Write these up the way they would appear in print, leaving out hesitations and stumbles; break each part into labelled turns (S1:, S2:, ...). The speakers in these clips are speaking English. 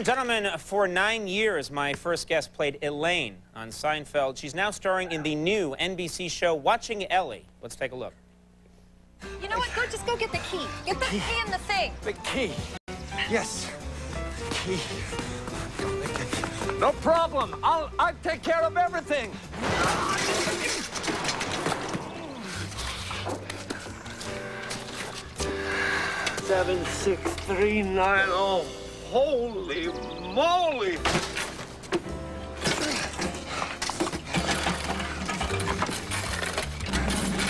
S1: and gentlemen, for 9 years, my first guest played Elaine on Seinfeld. She's now starring in the new NBC show Watching Ellie. Let's take a look.
S2: You know what? Just go get the key. Get the key in the thing.
S3: The key. Yes. Key. No problem. I'll take care of everything. 76390. Oh, holy moly!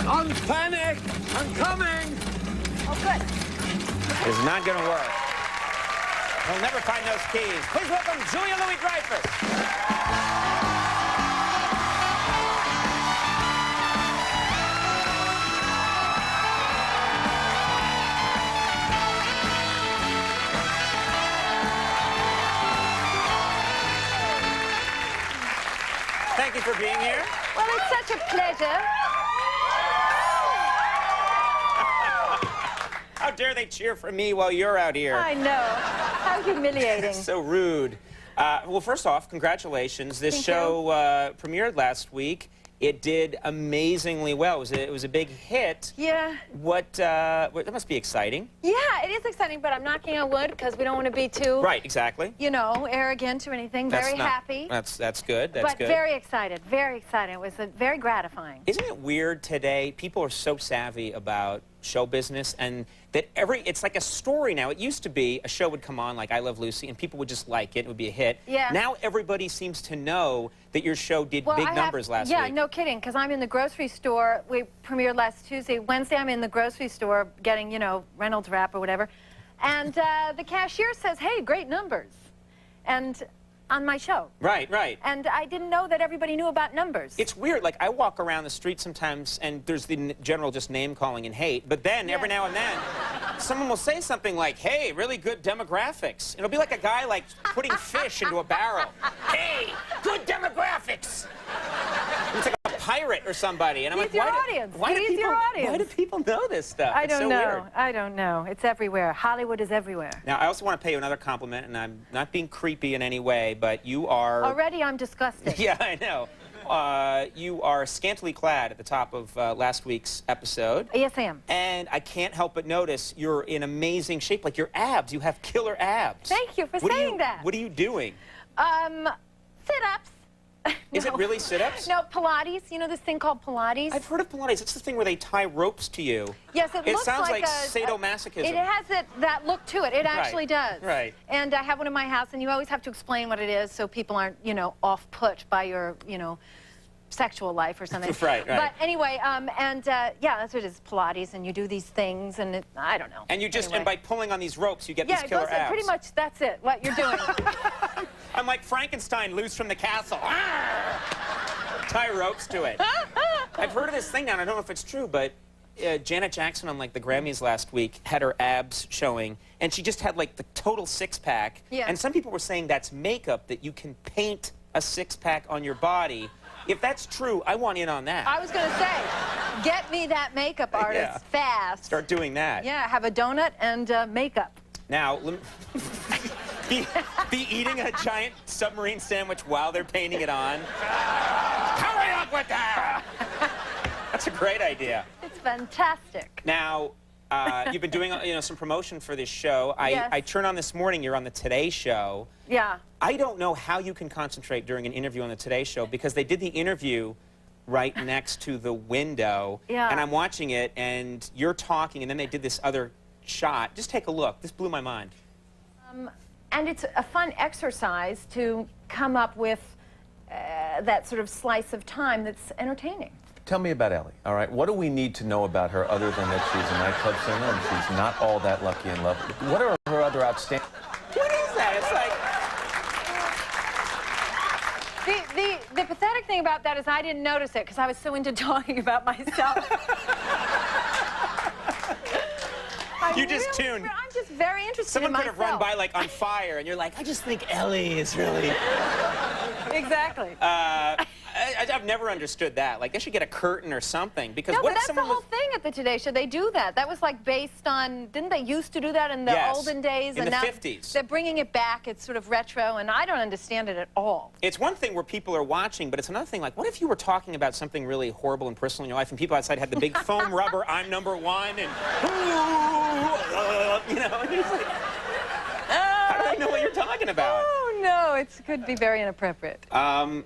S3: Don't panic. I'm coming.
S2: Oh, good.
S1: It's not going to work. He'll never find those keys. Please welcome Julia Louis-Dreyfus. Thank you for being here.
S2: Well, it's such a pleasure.
S1: How dare they cheer for me while you're out here?
S2: I know. How humiliating.
S1: So rude. Well, first off, congratulations. This
S2: Thank
S1: show premiered last week. It did amazingly well. It was a big hit.
S2: Yeah.
S1: That must be exciting.
S2: Yeah, it is exciting, but I'm knocking on wood because we don't want to be too,
S1: Right, exactly.
S2: you know, arrogant or anything. Very happy.
S1: That's good. That's
S2: but
S1: good.
S2: very excited. Very excited. It was very gratifying.
S1: Isn't it weird today? People are so savvy about show business, and that it's like a story now. It used to be a show would come on like I Love Lucy, and people would just like it. It would be a hit.
S2: Yeah.
S1: Now everybody seems to know that your show did big numbers last week.
S2: Yeah, no kidding, because I'm in the grocery store. We premiered last Tuesday. Wednesday, I'm in the grocery store getting, you know, Reynolds Wrap or whatever. And the cashier says, hey, great numbers. And on my show.
S1: Right, right.
S2: And I didn't know that everybody knew about numbers.
S1: It's weird. Like, I walk around the street sometimes, and there's the general just name-calling and hate. But then, every now and then, someone will say something like, hey, really good demographics. It'll be like a guy, like, putting fish into a barrel. Hey, good demographics. And it's like a pirate or somebody. And I'm like, why do people know this stuff?
S2: I
S1: It's
S2: don't
S1: so
S2: know.
S1: weird.
S2: I don't know. It's everywhere. Hollywood is everywhere.
S1: Now, I also want to pay you another compliment, and I'm not being creepy in any way, but you are...
S2: Already I'm disgusted.
S1: Yeah, I know. You are scantily clad at the top of last week's episode.
S2: Yes, I am.
S1: And I can't help but notice you're in amazing shape. Like, your abs. You have killer abs.
S2: Thank you for saying that.
S1: What are you doing?
S2: Sit-ups.
S1: Is it really sit-ups?
S2: No, Pilates. You know this thing called Pilates?
S1: I've heard of Pilates. It's the thing where they tie ropes to you.
S2: Yes, it looks
S1: sounds like
S2: a
S1: sadomasochism.
S2: It has that look to it. It actually does.
S1: Right.
S2: And I have one in my house, and you always have to explain what it is so people aren't, you know, off-put by your, you know, sexual life or something.
S1: Right.
S2: But anyway, yeah, that's what it is, Pilates, and you do these things, and I don't know.
S1: And you just,
S2: anyway.
S1: and by pulling on these ropes, you get these killer abs.
S2: Pretty much that's it, what you're doing.
S1: I'm like Frankenstein loose from the castle. Tie ropes to it. I've heard of this thing now, and I don't know if it's true, but Janet Jackson on like the Grammys last week had her abs showing, and she just had like the total six-pack.
S2: Yeah.
S1: And some people were saying that's makeup, that you can paint a six-pack on your body. If that's true, I want in on that.
S2: I was going to say, get me that makeup artist fast.
S1: Start doing that.
S2: Yeah, have a donut and makeup.
S1: Now, be eating a giant submarine sandwich while they're painting it on. Hurry up with that! That's a great idea.
S2: It's fantastic.
S1: Now, you've been doing some promotion for this show.
S2: Yes.
S1: I turned on this morning. You're on the Today Show.
S2: Yeah.
S1: I don't know how you can concentrate during an interview on the Today Show because they did the interview right next to the window.
S2: Yeah.
S1: And I'm watching it, and you're talking, and then they did this other shot. Just take a look. This blew my mind.
S2: And it's a fun exercise to come up with that sort of slice of time that's entertaining.
S4: Tell me about Ellie, all right? What do we need to know about her other than that she's a nightclub singer and she's not all that lucky and lovely? What are her other outstanding...
S1: What is that? It's like...
S2: The pathetic thing about that is I didn't notice it because I was so into talking about myself.
S1: You just tuned.
S2: I'm just very interested in myself.
S1: Someone could have run by like on fire, and you're like, I just think Ellie is really...
S2: Exactly.
S1: I I've never understood that. Like, they should get a curtain or something. Because
S2: No,
S1: what
S2: but
S1: if
S2: that's the
S1: someone
S2: whole
S1: was...
S2: thing at the Today Show. They do that. That was like based on, didn't they used to do that in the
S1: Yes,
S2: olden days?
S1: in
S2: and
S1: the
S2: now
S1: 50s.
S2: They're bringing it back. It's sort of retro, and I don't understand it at all.
S1: It's one thing where people are watching, but it's another thing, like, what if you were talking about something really horrible and personal in your life, and people outside had the big foam rubber, I'm number one, and, you know, and it's like, how do they know what you're talking about?
S2: Oh, no, it could be very inappropriate.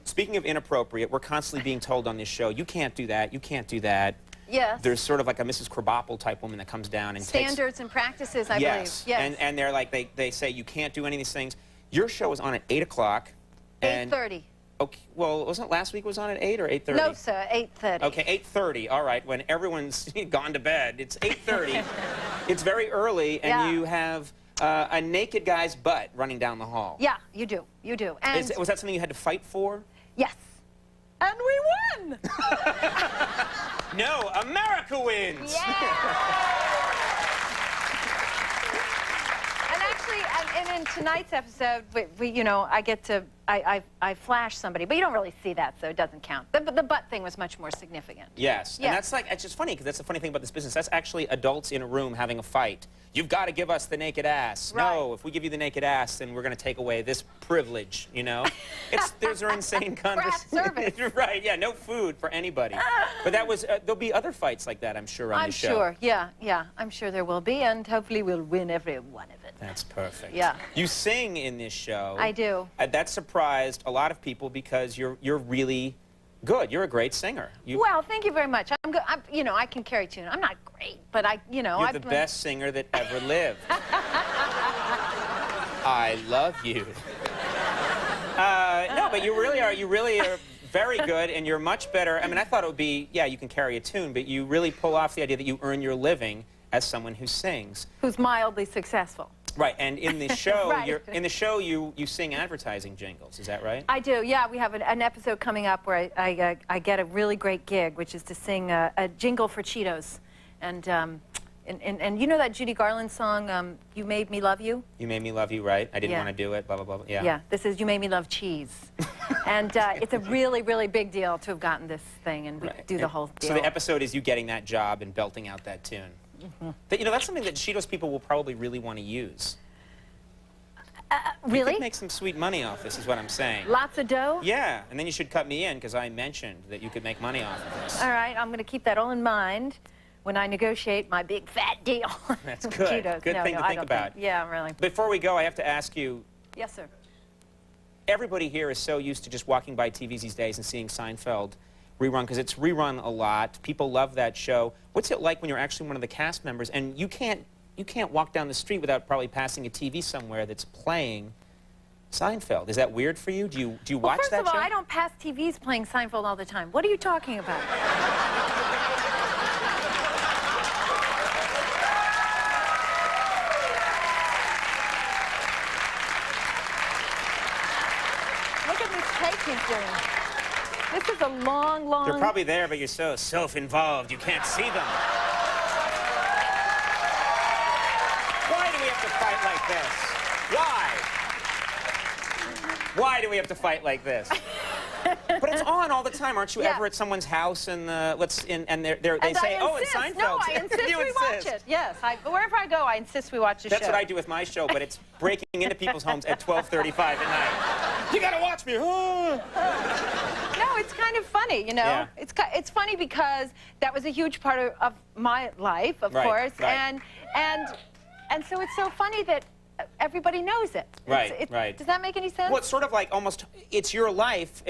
S1: Speaking of inappropriate, we're constantly being told on this show, you can't do that, you can't do that.
S2: Yes.
S1: There's sort of like a Mrs. Krabappel type woman that comes down and
S2: Standards and practices, I believe. Yes.
S1: And they're like, they say you can't do any of these things. Your show is on at 8 o'clock.
S2: 8:30.
S1: Okay, well, wasn't last week was on at 8 or 8:30?
S2: No, sir, 8:30.
S1: Okay, 8:30. All right, when everyone's gone to bed, it's 8:30. It's very early, and
S2: Yeah.
S1: you have a naked guy's butt running down the hall.
S2: Yeah, you do. You do. And
S1: Was that something you had to fight for?
S2: yes. And we won!
S1: No, America wins.
S2: And actually, and in tonight's episode, you know, I get to, I flash somebody, but you don't really see that, so it doesn't count. The butt thing was much more significant.
S1: Yes,
S2: Yeah.
S1: and that's like, it's just funny, because that's the funny thing about this business. That's actually adults in a room having a fight. You've got to give us the naked ass.
S2: Right.
S1: No, if we give you the naked ass, then we're going to take away this privilege, you know? Those are insane
S2: Craft
S1: conversations.
S2: service.
S1: Right, yeah, no food for anybody. But that was, there'll be other fights like that, I'm sure, on
S2: I'm
S1: the show.
S2: sure, yeah, I'm sure there will be, and hopefully we'll win every one of it.
S1: That's perfect.
S2: Yeah.
S1: You sing in this show.
S2: I do.
S1: That surprised a lot of people because you're really good. You're a great singer.
S2: Well, thank you very much. I'm good. You know, I can carry tune. I'm not great, but you know,
S1: You're the best singer that ever lived. I love you. No, but you really are. You really are very good, and you're much better. I mean, I thought it would be, yeah, you can carry a tune, but you really pull off the idea that you earn your living as someone who sings.
S2: Who's mildly successful.
S1: Right, and in the show,
S2: Right.
S1: you sing advertising jingles. Is that right?
S2: I do, yeah. We have an episode coming up where I get a really great gig, which is to sing a jingle for Cheetos. And you know that Judy Garland song, You Made Me Love You?
S1: You Made Me Love You, right? I didn't
S2: Yeah.
S1: want to do it, blah, blah, blah. Yeah.
S2: Yeah, this is You Made Me Love Cheese. And it's a really, really big deal to have gotten this thing, and we
S1: Right.
S2: do the whole deal.
S1: So the episode is you getting that job and belting out that tune. That, you know, that's something that Cheetos people will probably really want to use. You
S2: Really?
S1: could make some sweet money off this, is what I'm saying.
S2: Lots of dough?
S1: Yeah, and then you should cut me in, because I mentioned that you could make money off of this.
S2: All right, I'm going to keep that all in mind when I negotiate my big fat deal.
S1: That's
S2: with
S1: good.
S2: Cheetos.
S1: Good
S2: No,
S1: thing
S2: no,
S1: to
S2: I
S1: think
S2: don't
S1: about.
S2: Yeah, really.
S1: Before we go, I have to ask you,
S2: Yes, sir.
S1: everybody here is so used to just walking by TVs these days and seeing Seinfeld rerun, because it's rerun a lot. People love that show. What's it like when you're actually one of the cast members, and you can't walk down the street without probably passing a TV somewhere that's playing Seinfeld? Is that weird for you? Do you watch
S2: First
S1: that
S2: of all,
S1: show?
S2: I don't pass TVs playing Seinfeld all the time. What are you talking about? Look at this cake he's doing. This is a long, long...
S1: They're probably there, but you're so self-involved, you can't see them. Why do we have to fight like this? Why? Why do we have to fight like this? But it's on all the time. Aren't you
S2: Yeah.
S1: ever at someone's house and they
S2: And
S1: say,
S2: I
S1: "Oh, it's
S2: insist.
S1: Seinfeld."
S2: No, I insist
S1: You
S2: we watch
S1: insist.
S2: it. Yes, wherever I go, I insist we watch the show.
S1: That's what I do with my show, but it's breaking into people's homes at 12:35 at night. You gotta watch me. Oh.
S2: No, it's kind of funny, you know.
S1: Yeah.
S2: It's funny because that was a huge part of my life, of
S1: Right,
S2: course,
S1: right.
S2: and so it's so funny that everybody knows it.
S1: Right, right.
S2: Does that make any sense?
S1: Well, it's sort of like it's your life.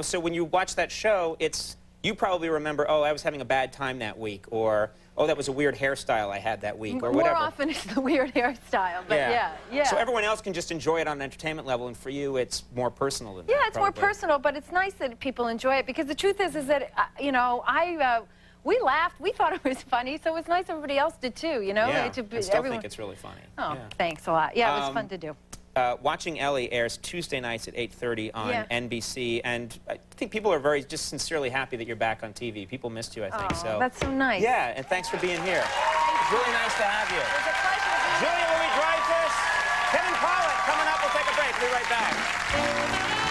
S1: So when you watch that show, you probably remember, oh, I was having a bad time that week, or, oh, that was a weird hairstyle I had that week, or whatever.
S2: More often it's the weird hairstyle, but yeah.
S1: So everyone else can just enjoy it on an entertainment level, and for you, it's more personal than that.
S2: Yeah, it's more
S1: probably.
S2: personal, but it's nice that people enjoy it, because the truth is that, you know, we laughed, we thought it was funny, so it was nice everybody else did too, you know?
S1: Yeah,
S2: To
S1: I still think it's really funny.
S2: Oh,
S1: Yeah.
S2: thanks a lot. Yeah, it was fun to do.
S1: Watching Ellie airs Tuesday nights at 8:30 on NBC, and I think people are just sincerely happy that you're back on TV. People missed you, I think.
S2: Oh,
S1: So
S2: that's so nice.
S1: Yeah, and thanks for being here. It's really nice to have you.
S2: It was a pleasure.
S1: Julia Louis-Dreyfus, Kevin Pollak coming up. We'll take a break. We'll be right back.